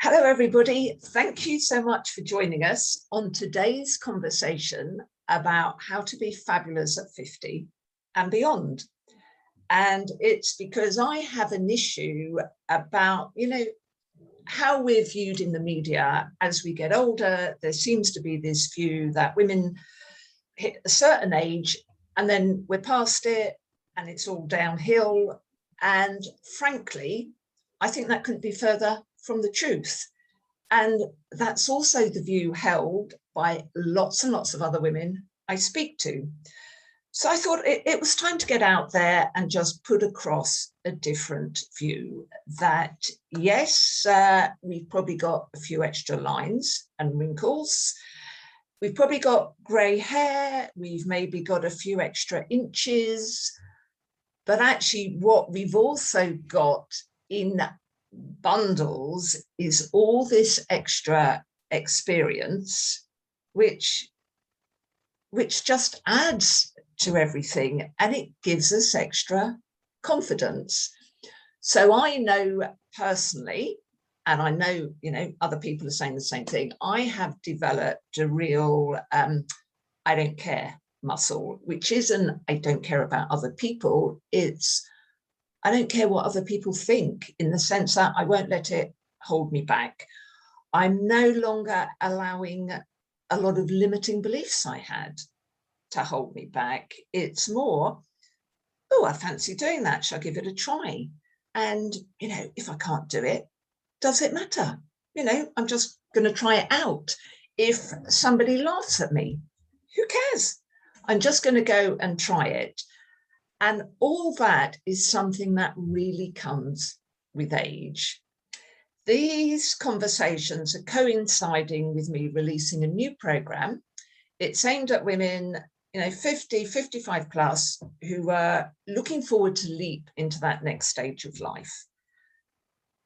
Hello, everybody. Thank you so much for joining us on today's conversation about how to be fabulous at 50 and beyond. And it's because I have an issue about, how we're viewed in the media as we get older. There seems to be this view that women hit a certain age and then we're past it and it's all downhill. And frankly, I think that couldn't be further from the truth. And that's also the view held by lots and lots of other women I speak to. So I thought it was time to get out there and just put across a different view that, yes, we've probably got a few extra lines and wrinkles. We've probably got grey hair. We've maybe got a few extra inches. But actually what we've also got in bundles is all this extra experience, which just adds to everything, and it gives us extra confidence. So I know personally, and I know, other people are saying the same thing, I have developed a real I don't care muscle, which isn't I don't care about other people, it's I don't care what other people think, in the sense that I won't let it hold me back. I'm no longer allowing a lot of limiting beliefs I had to hold me back. It's more, oh, I fancy doing that. Shall I give it a try? And, if I can't do it, does it matter? I'm just going to try it out. If somebody laughs at me, who cares? I'm just going to go and try it. And all that is something that really comes with age. These conversations are coinciding with me releasing a new program. It's aimed at women, 50, 55 plus, who are looking forward to leap into that next stage of life.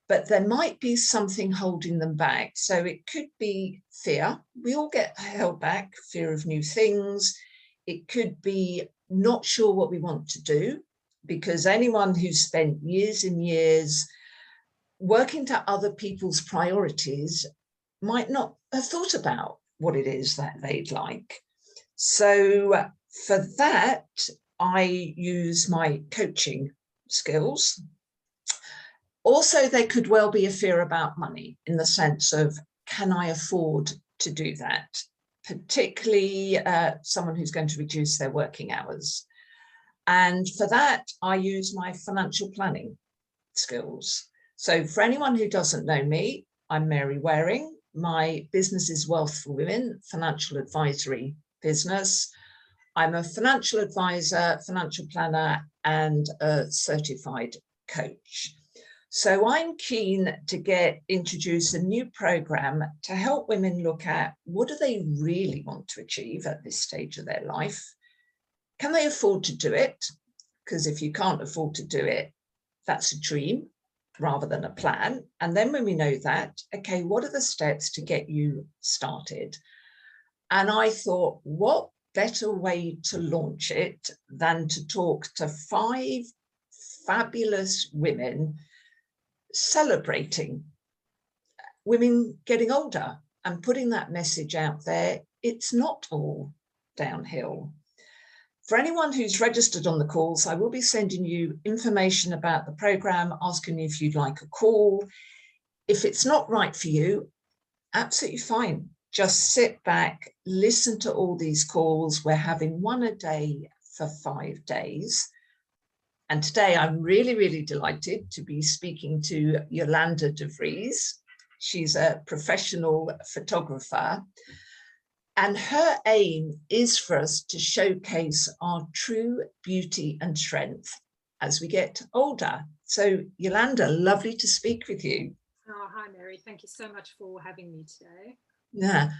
But there might be something holding them back. So it could be fear. We all get held back, fear of new things. It could be not sure what we want to do, because anyone who's spent years and years working to other people's priorities might not have thought about what it is that they'd like. So for that, I use my coaching skills. Also, there could well be a fear about money, in the sense of, can I afford to do that? Particularly someone who's going to reduce their working hours. And for that, I use my financial planning skills. So for anyone who doesn't know me, I'm Mary Waring. My business is Wealth for Women, financial advisory business. I'm a financial advisor, financial planner, and a certified coach. So I'm keen to introduce a new program to help women look at, what do they really want to achieve at this stage of their life? Can they afford to do it? Because if you can't afford to do it, that's a dream rather than a plan. And then when we know that, okay, what are the steps to get you started? And I thought, what better way to launch it than to talk to 5 fabulous women celebrating women getting older and putting that message out there. It's not all downhill. For anyone who's registered on the calls, I will be sending you information about the program, asking you if you'd like a call. If it's not right for you, absolutely fine. Just sit back, listen to all these calls. We're having one a day for 5 days. And today I'm really, really delighted to be speaking to Yolande De Vries. She's a professional photographer. And her aim is for us to showcase our true beauty and strength as we get older. So Yolande, lovely to speak with you. Oh, hi, Mary. Thank you so much for having me today. Yeah.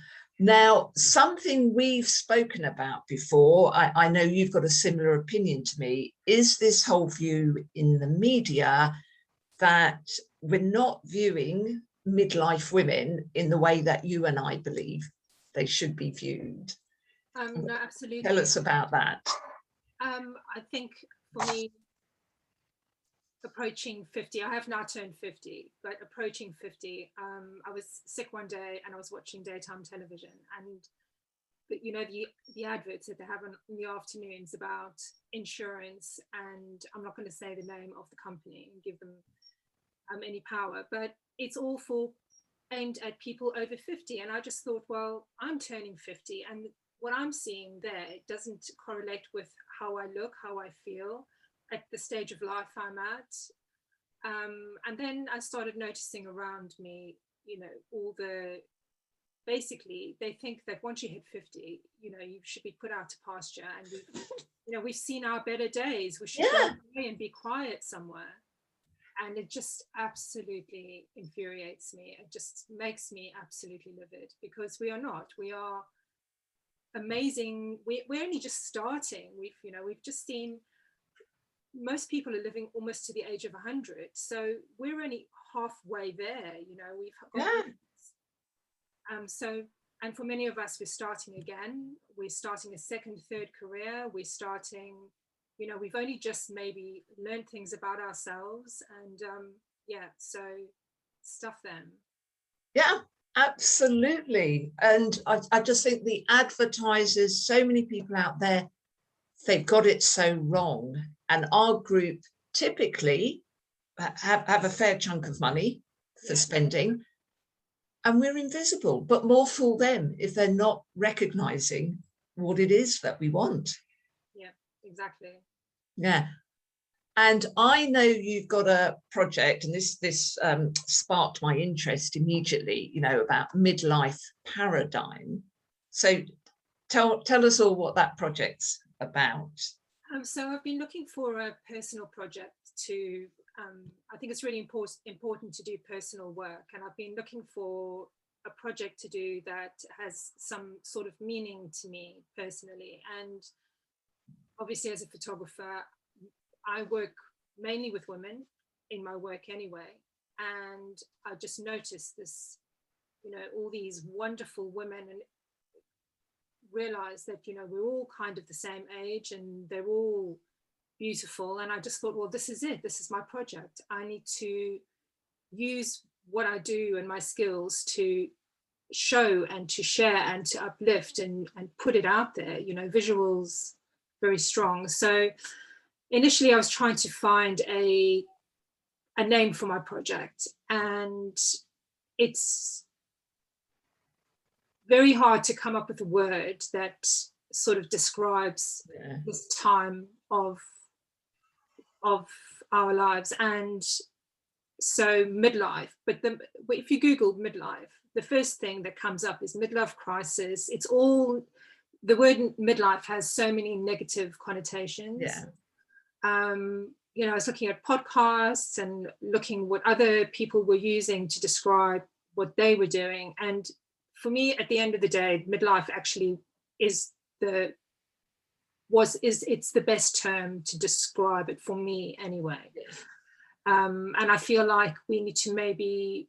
Now, something we've spoken about before, I know you've got a similar opinion to me, is this whole view in the media that we're not viewing midlife women in the way that you and I believe they should be viewed. No, absolutely. Tell us about that. I think for me, approaching 50. I have now turned 50, but approaching 50. I was sick one day and I was watching daytime television, and you know, the adverts that they have in the afternoons about insurance, and I'm not going to say the name of the company and give them any power, but it's all for aimed at people over 50. And I just thought, well, I'm turning 50, and what I'm seeing there, it doesn't correlate with how I look, how I feel at the stage of life I'm at. And then I started noticing around me, you know, all the, basically they think that once you hit 50, you know, you should be put out to pasture, and we've seen our better days, we should go away and be quiet somewhere. And it just absolutely infuriates me. It just makes me absolutely livid, because we are not, we are amazing. We're only just starting. We've just seen, most people are living almost to the age of 100, so we're only halfway there. You know, we've got and for many of us, we're starting again. We're starting a second, third career. We're starting, you know, we've only just maybe learned things about ourselves, and so stuff them. Yeah, absolutely. And I just think the advertisers, so many people out there, they've got it so wrong. And our group typically have a fair chunk of money for spending, and we're invisible, but more fool them if they're not recognizing what it is that we want. Yeah, exactly. Yeah. And I know you've got a project, and this sparked my interest immediately, you know, about midlife paradigm. So tell us all what that project's about. So I've been looking for a personal project to, I think it's really important to do personal work. And I've been looking for a project to do that has some sort of meaning to me personally. And obviously, as a photographer, I work mainly with women in my work anyway. And I just noticed this, you know, all these wonderful women, and realized that, you know, we're all kind of the same age and they're all beautiful. And I just thought, well, this is it. This is my project. I need to use what I do and my skills to show and to share and to uplift and put it out there, you know, visuals very strong. So initially I was trying to find a name for my project, and it's very hard to come up with a word that sort of describes this time of our lives. And so midlife, but if you Google midlife, the first thing that comes up is midlife crisis. It's all, the word midlife has so many negative connotations. You know, I was looking at podcasts and looking what other people were using to describe what they were doing. And for me, at the end of the day, midlife actually is it's the best term to describe it for me anyway. And I feel like we need to maybe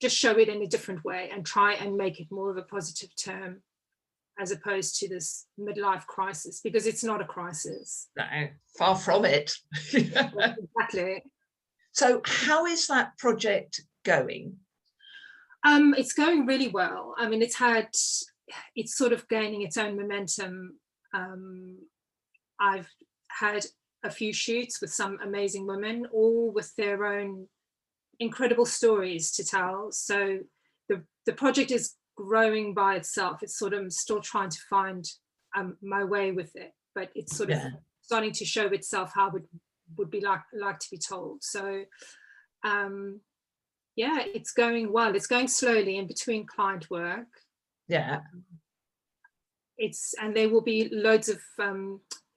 just show it in a different way and try and make it more of a positive term, as opposed to this midlife crisis, because it's not a crisis. No, far from it. Exactly. So how is that project going? It's going really well. I mean, it's sort of gaining its own momentum. I've had a few shoots with some amazing women, all with their own incredible stories to tell. So the project is growing by itself. It's sort of still trying to find my way with it, but it's sort of starting to show itself how it would be like to be told. So it's going well. It's going slowly in between client work. And there will be loads of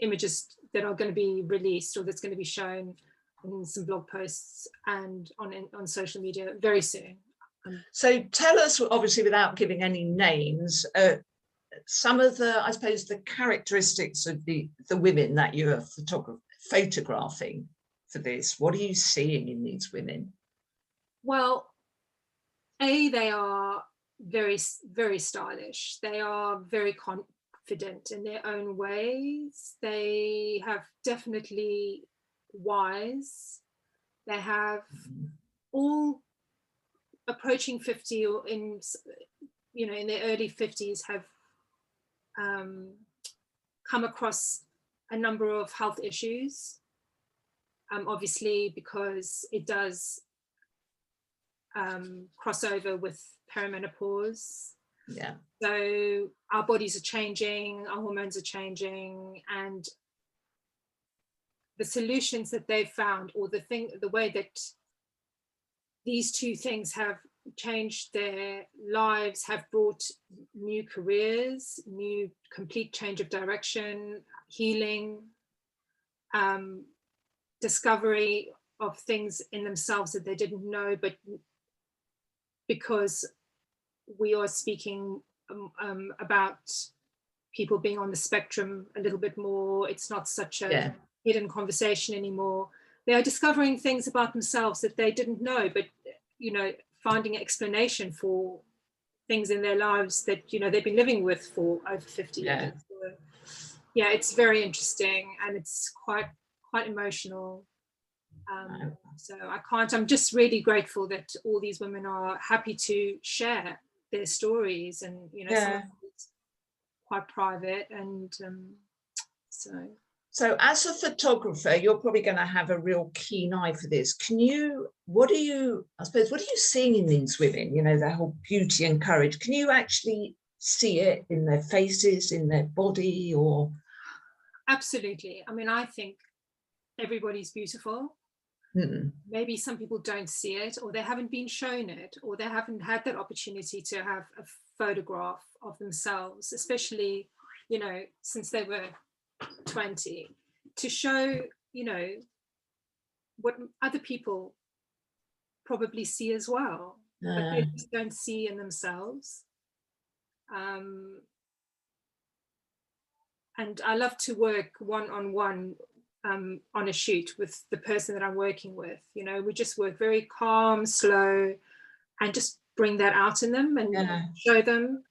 images that are going to be released, or that's going to be shown in some blog posts and on social media very soon. So tell us, obviously without giving any names, some of the, I suppose, the characteristics of the women that you are photographing for this. What are you seeing in these women? Well, they are very, very stylish. They are very confident in their own ways. They have definitely wise. They have all approaching 50 or in their early 50s have come across a number of health issues, obviously because it does cross over with perimenopause. Yeah. So our bodies are changing, our hormones are changing, and the solutions that they've found, or the way that these two things have changed their lives, have brought new careers, new complete change of direction, healing, discovery of things in themselves that they didn't know, but because we are speaking about people being on the spectrum a little bit more, it's not such a hidden conversation anymore. They are discovering things about themselves that they didn't know, but finding an explanation for things in their lives that they've been living with for over 50 years. So, yeah, it's very interesting, and it's quite emotional. So I'm just really grateful that all these women are happy to share their stories, and some of it's quite private, and So as a photographer, you're probably going to have a real keen eye for this. What are you seeing in these women, their whole beauty and courage? Can you actually see it in their faces, in their body, or? Absolutely. I mean, I think everybody's beautiful. Maybe some people don't see it, or they haven't been shown it, or they haven't had that opportunity to have a photograph of themselves, especially, since they were 20, to show, what other people probably see as well, but they just don't see in themselves. And I love to work one-on-one on a shoot with the person that I'm working with. We just work very calm, slow, and just bring that out in them and show them.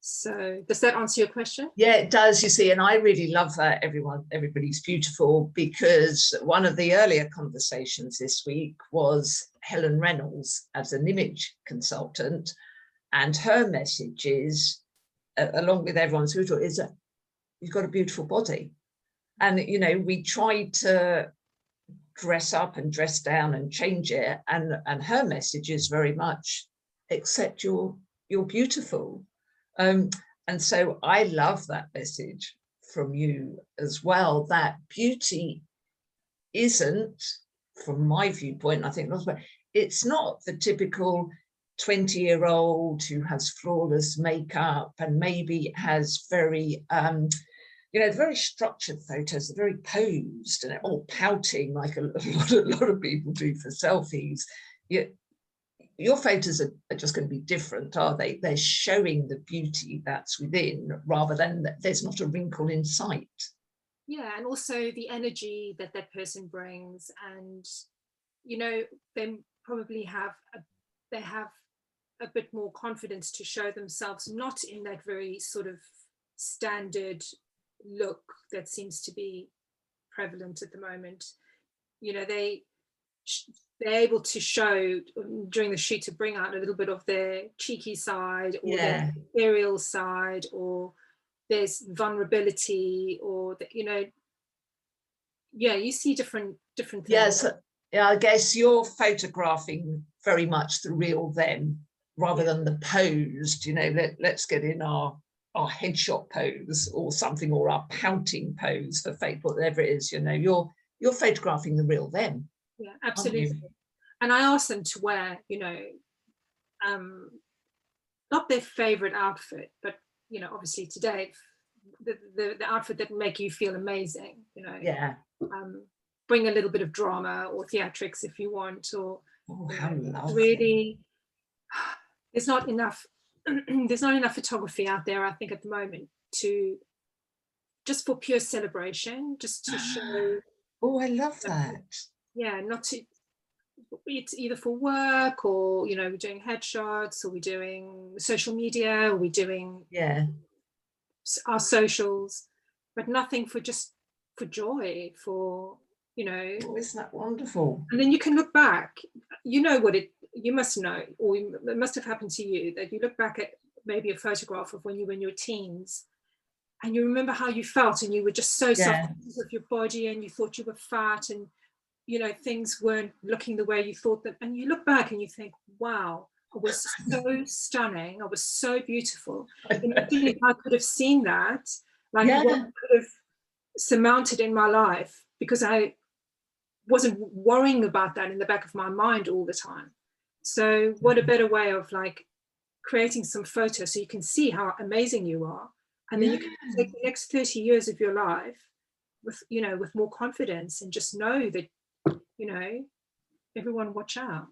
So does that answer your question? Yeah, it does, you see, and I really love that everybody's beautiful, because one of the earlier conversations this week was Helen Reynolds as an image consultant, and her message is, along with everyone's, is that you've got a beautiful body. And, we try to dress up and dress down and change it. And her message is very much, accept you're beautiful. And so I love that message from you as well, that beauty isn't, from my viewpoint, I think it's not the typical 20-year-old who has flawless makeup and maybe has very very structured photos, they're very posed and all pouting like a lot of people do for selfies. Your photos are just going to be different, are they? They're showing the beauty that's within, rather than that there's not a wrinkle in sight. Yeah, and also the energy that person brings, and they probably have a bit more confidence to show themselves, not in that very sort of standard look that seems to be prevalent at the moment. They're able to show during the shoot, to bring out a little bit of their cheeky side, or their ethereal side, or there's vulnerability, or you see different things. Yes, I guess you're photographing very much the real them, rather than the posed, let's get in our headshot pose or something, or our pouting pose for fake, whatever it is. You're photographing the real them. Yeah, absolutely. And I ask them to wear not their favorite outfit, but obviously today the outfit that make you feel amazing. Bring a little bit of drama or theatrics if you want, or how lovely. Really, there's not enough photography out there, I think, at the moment, just for pure celebration, just to show. Oh, I love that. Yeah, not to, it's either for work, or we're doing headshots, or we're doing social media, or we're doing our socials, but nothing for joy, for, Oh, isn't that wonderful? and then you can look back, you must know, or it must have happened to you, that you look back at maybe a photograph of when you were in your teens, and you remember how you felt, and you were just so self-conscious of your body, and you thought you were fat, and things weren't looking the way you thought them, and you look back and you think, wow, I was so stunning, I was so beautiful. Imagine if I could have seen that, like what I could have surmounted in my life, because I wasn't worrying about that in the back of my mind all the time. So what a better way of like creating some photos so you can see how amazing you are, and then you can take the next 30 years of your life with more confidence, and just know that everyone watch out.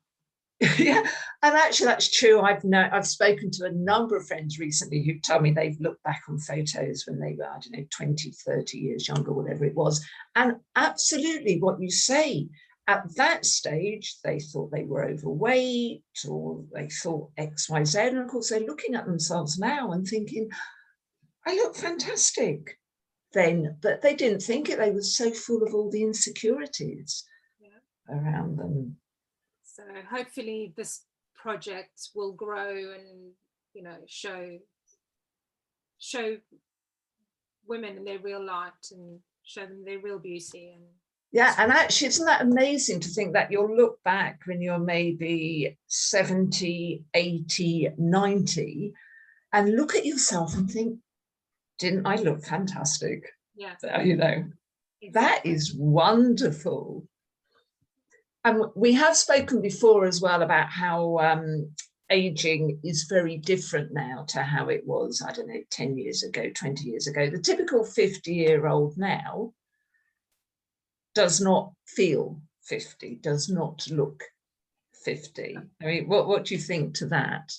Yeah, and actually that's true. I've spoken to a number of friends recently who tell me they've looked back on photos when they were, I don't know, 20, 30 years younger, whatever it was, and absolutely what you say. At that stage, they thought they were overweight, or they thought X, Y, Z, and of course they're looking at themselves now and thinking, I look fantastic then, but they didn't think it. They were so full of all the insecurities around them. So hopefully this project will grow and show women in their real light, and show them their real beauty. And and actually, isn't that amazing to think that you'll look back when you're maybe 70, 80, 90 and look at yourself and think, didn't I look fantastic? Yeah, exactly. That is wonderful. And we have spoken before as well about how aging is very different now to how it was, I don't know, 10 years ago, 20 years ago. The typical 50-year-old now does not feel 50, does not look 50. I mean, what do you think to that?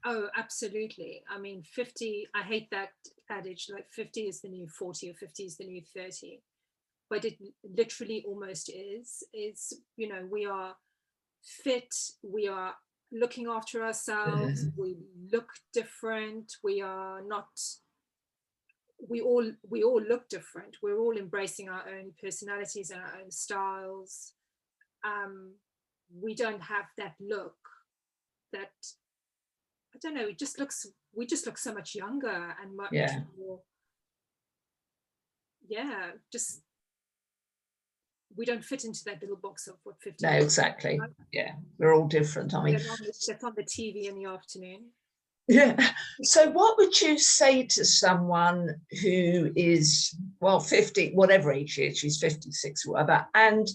Oh, absolutely. I mean, 50, I hate that adage, like 50 is the new 40 or 50 is the new 30. But it literally almost is. We are fit, we are looking after ourselves, we look different, we are not, we all look different. We're all embracing our own personalities and our own styles. We don't have that look that, I don't know, we just look so much younger and much more, just, we don't fit into that little box of what 50 No, exactly. Like. Yeah, we're all different, aren't we? That's on the TV in the afternoon. Yeah. So what would you say to someone who is, well, 50, whatever age she is, she's 56 or whatever, and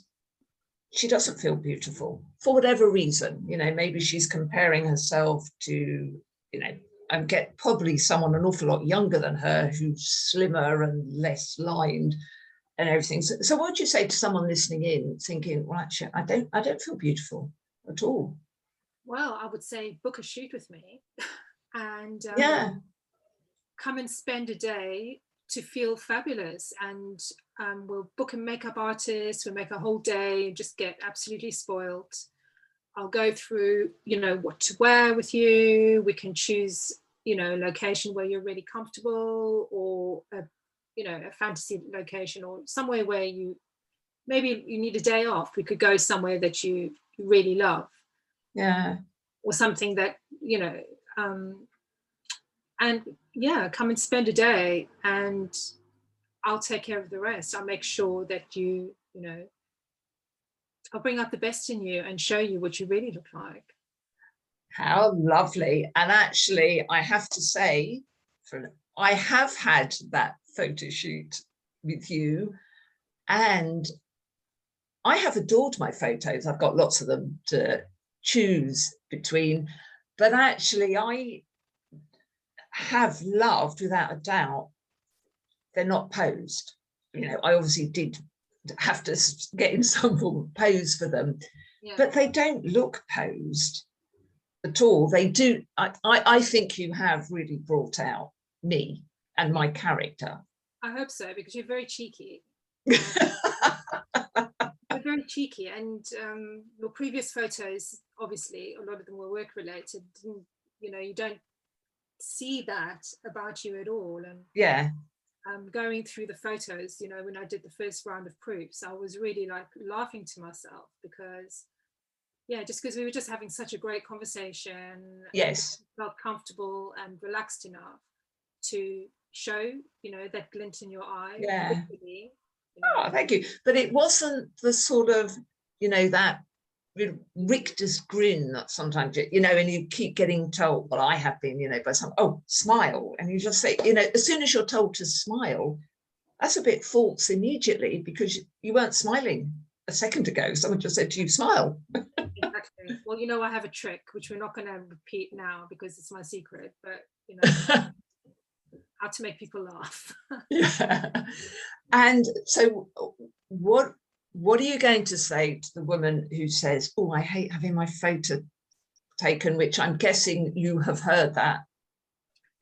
she doesn't feel beautiful for whatever reason? Maybe she's comparing herself to, and get probably someone an awful lot younger than her who's slimmer and less lined and everything. So what would you say to someone listening in thinking, well, actually, I don't feel beautiful at all? Well, I would say book a shoot with me and come and spend a day to feel fabulous. And we'll book a makeup artist, we'll make a whole day and just get absolutely spoiled. I'll go through, what to wear with you. We can choose, a location where you're really comfortable, or a fantasy location, or somewhere where maybe you need a day off. We could go somewhere that you really love. Yeah. Or something that, and come and spend a day, and I'll take care of the rest. I'll make sure that I'll bring out the best in you and show you what you really look like. How lovely. And actually, I have to say, I have had that photo shoot with you, and I have adored my photos. I've got lots of them to choose between, but actually I have loved, without a doubt, they're not posed. I obviously did have to get in some form of pose for them, but they don't look posed at all. They do. I think you have really brought out me and my character. I hope so, because you're very cheeky. You're very cheeky, and your previous photos, obviously, a lot of them were work related. You don't see that about you at all. And yeah, going through the photos, you know, when I did the first round of proofs, I was really like laughing to myself, because yeah, just because we were just having such a great conversation, yes, and felt comfortable and relaxed enough to show, you know, that glint in your eye, yeah. literally, you know. Oh, thank you. But it wasn't the sort of, you know, that Richter's grin that sometimes, you know, and you keep getting told, well, I have been, you know, by some, oh, smile. And you just say, you know, as soon as you're told to smile, that's a bit false immediately, because you weren't smiling a second ago. Someone just said to you, smile. Exactly. Well, you know, I have a trick, which we're not going to repeat now because it's my secret, but, you know, how to make people laugh. Yeah. And so what are you going to say to the woman who says, oh, I hate having my photo taken, which I'm guessing you have heard that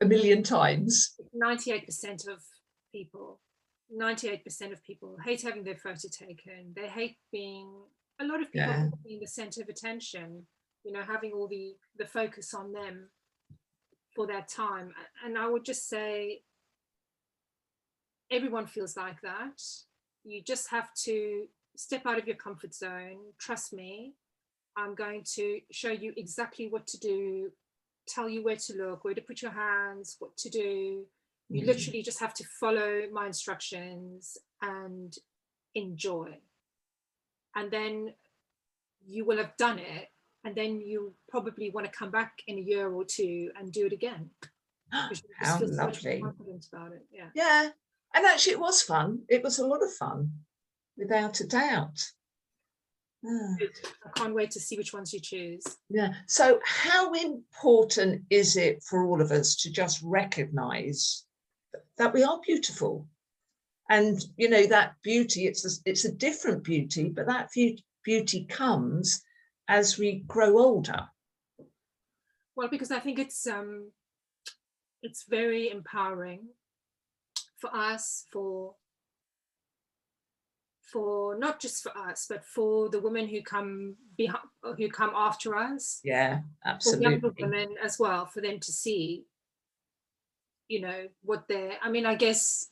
a million times? 98% of people, 98% of people hate having their photo taken. They hate being, a lot of people Yeah, hate being the center of attention, you know, having all the focus on them for that time. And I would just say, everyone feels like that. You just have to step out of your comfort zone. Trust me, I'm going to show you exactly what to do, tell you where to look, where to put your hands, what to do. You literally just have to follow my instructions and enjoy. And then you will have done it. And then you probably want to come back in a year or two and do it again. Because you just how feel so much more lovely. confident about it. Yeah. Yeah. And actually, it was fun. It was a lot of fun, without a doubt. Ah. I can't wait to see which ones you choose. Yeah. So how important is it for all of us to just recognize that we are beautiful? And, you know, that beauty, it's a different beauty, but that beauty comes as we grow older. Well, because I think it's very empowering for us, for not just for us, but for the women who come behind, who come after us, Yeah, for younger absolutely. women as well, for them to see, you know, what they're, I mean, I guess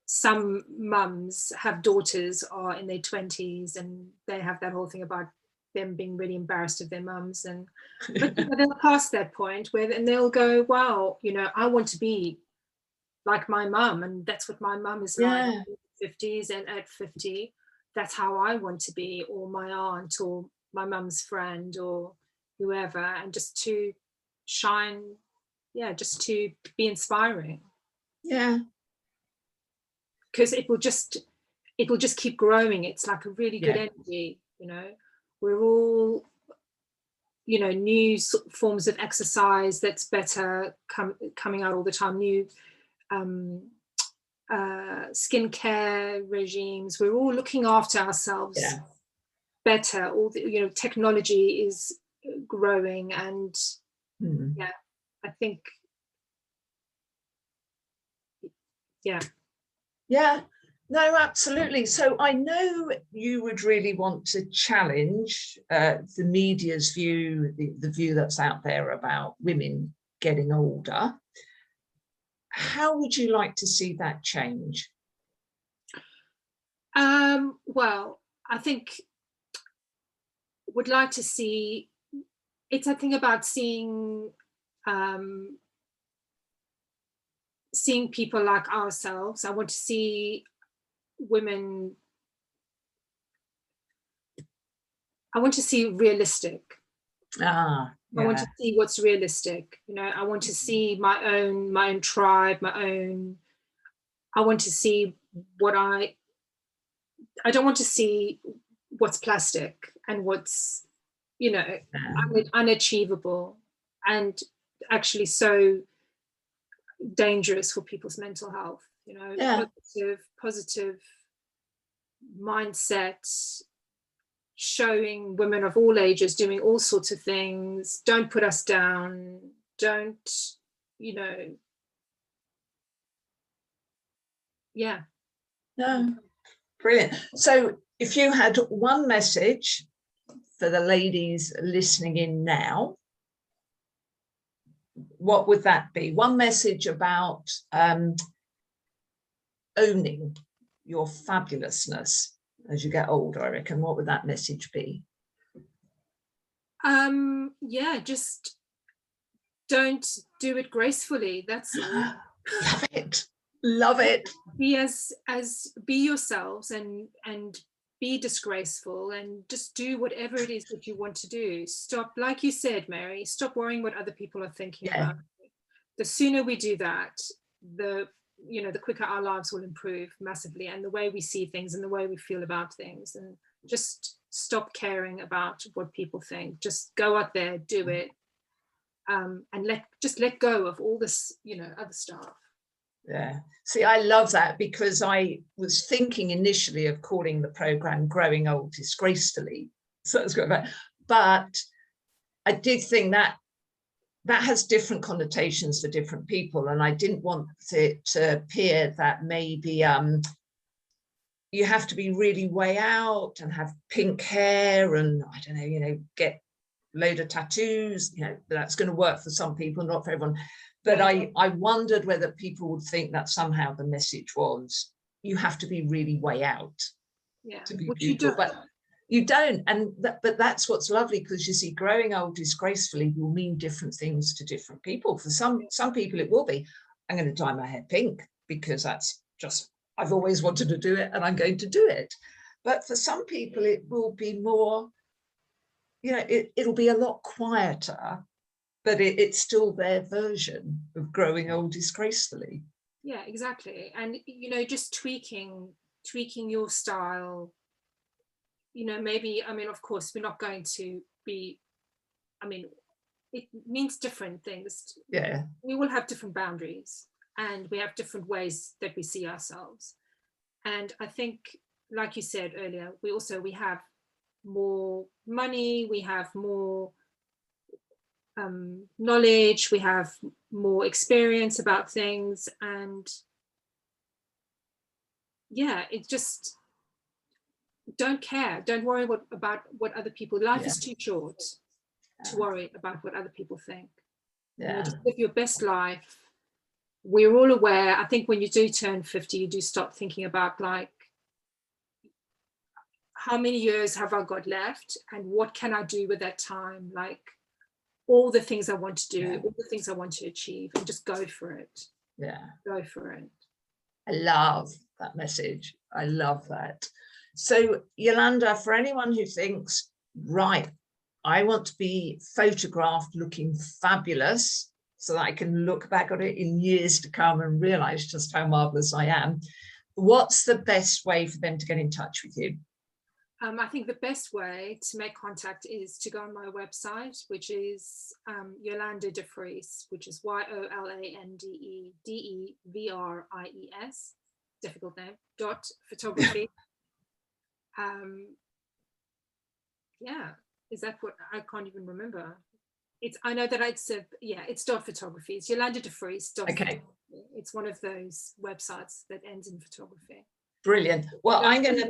some mums have daughters are in their 20s and they have that whole thing about them being really embarrassed of their mums, and but you know, they'll pass that point where, and they'll go, wow, you know, I want to be like my mum, and that's what my mum is like Yeah, in the 50s, and at 50 that's how I want to be, or my aunt, or my mum's friend, or whoever, and just to shine, yeah, just to be inspiring, yeah, because it will just keep growing. It's like a really good yeah. energy, you know. We're all, you know, new forms of exercise that's better coming out all the time, new um skincare regimes. We're all looking after ourselves Yeah. better. All the, you know, technology is growing, and Hmm. yeah, I think, yeah. Yeah, no, absolutely. So I know you would really want to challenge the media's view, the view that's out there about women getting older. How would you like to see that change? Well, I think would like to see, it's a thing about seeing um seeing people like ourselves. I want to see women, I want to see realistic. Ah, I want yeah, to see what's realistic. You know, I want to see my own tribe, my own. I want to see what I don't want to see what's plastic and what's, you know, yeah, unachievable, and actually so dangerous for people's mental health. You know, yeah. positive mindset, showing women of all ages doing all sorts of things. Don't put us down. Don't, you know, yeah. No, brilliant. So if you had one message for the ladies listening in now, what would that be? One message about owning your fabulousness as you get older, I reckon. What would that message be? Yeah, just don't do it gracefully. That's all. Love it. Love it. Be be yourselves and be disgraceful, and just do whatever it is that you want to do. Stop, like you said, Mary, stop worrying what other people are thinking about. The sooner we do that, the quicker our lives will improve massively, and the way we see things and the way we feel about things. And just stop caring about what people think. Just go out there, do it, and let go of all this, other stuff. Yeah. See, I love that, because I was thinking initially of calling the program Growing Old Disgracefully. So it's good. But I did think that has different connotations for different people. And I didn't want it to appear that maybe you have to be really way out and have pink hair and, I don't know, get a load of tattoos. That's going to work for some people, not for everyone. But I wondered whether people would think that somehow the message was you have to be really way out to be beautiful. But you don't. But that's what's lovely, because you see, growing old disgracefully will mean different things to different people. For some people, it will be, I'm going to dye my hair pink because that's just, I've always wanted to do it and I'm going to do it. But for some people, it will be more, it'll be a lot quieter, but it's still their version of growing old disgracefully. Yeah, exactly. And, just tweaking your style, maybe, of course, we're not going to be, it means different things. Yeah. We will have different boundaries, and we have different ways that we see ourselves. And I think, like you said earlier, we have more money, we have more knowledge, we have more experience about things, and it just, don't worry about what other people. Life is too short to worry about what other people think. Just live your best life. We're all aware, I think, when you do turn 50, you do start thinking about, like, how many years have I got left, and what can I do with that time? Like, all the things I want to do, all the things I want to achieve, and just go for it. Go for it. I love that message. I love that. So, Yolande, for anyone who thinks, right, I want to be photographed looking fabulous so that I can look back on it in years to come and realize just how marvelous I am, what's the best way for them to get in touch with you? I think the best way to make contact is to go on my website, which is Yolande De Vries, which is YOLANDE difficult name, .photography. Is that what, I can't even remember. I know that it's .photography. It's Yolande De Vries. Okay. It's one of those websites that ends in photography. Brilliant. Well, I'm going to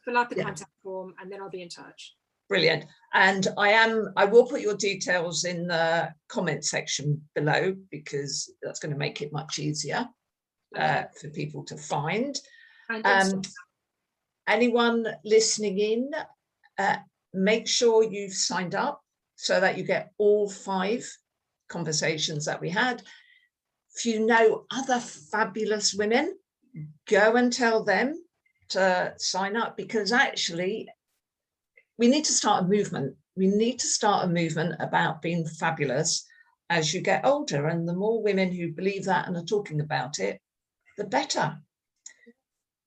fill out the contact form, and then I'll be in touch. Brilliant. And I will put your details in the comment section below, because that's going to make it much easier for people to find. And anyone listening in, make sure you've signed up so that you get all 5 conversations that we had. If you know other fabulous women, go and tell them to sign up, because actually we need to start a movement. We need to start a movement about being fabulous as you get older. And the more women who believe that and are talking about it, the better.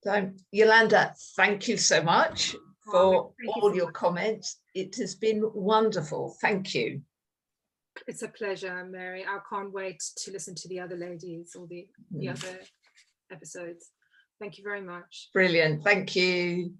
So, Yolande, thank you so much for all your comments. It has been wonderful. Thank you. It's a pleasure, Mary. I can't wait to listen to the other ladies or the other episodes. Thank you very much. Brilliant. Thank you.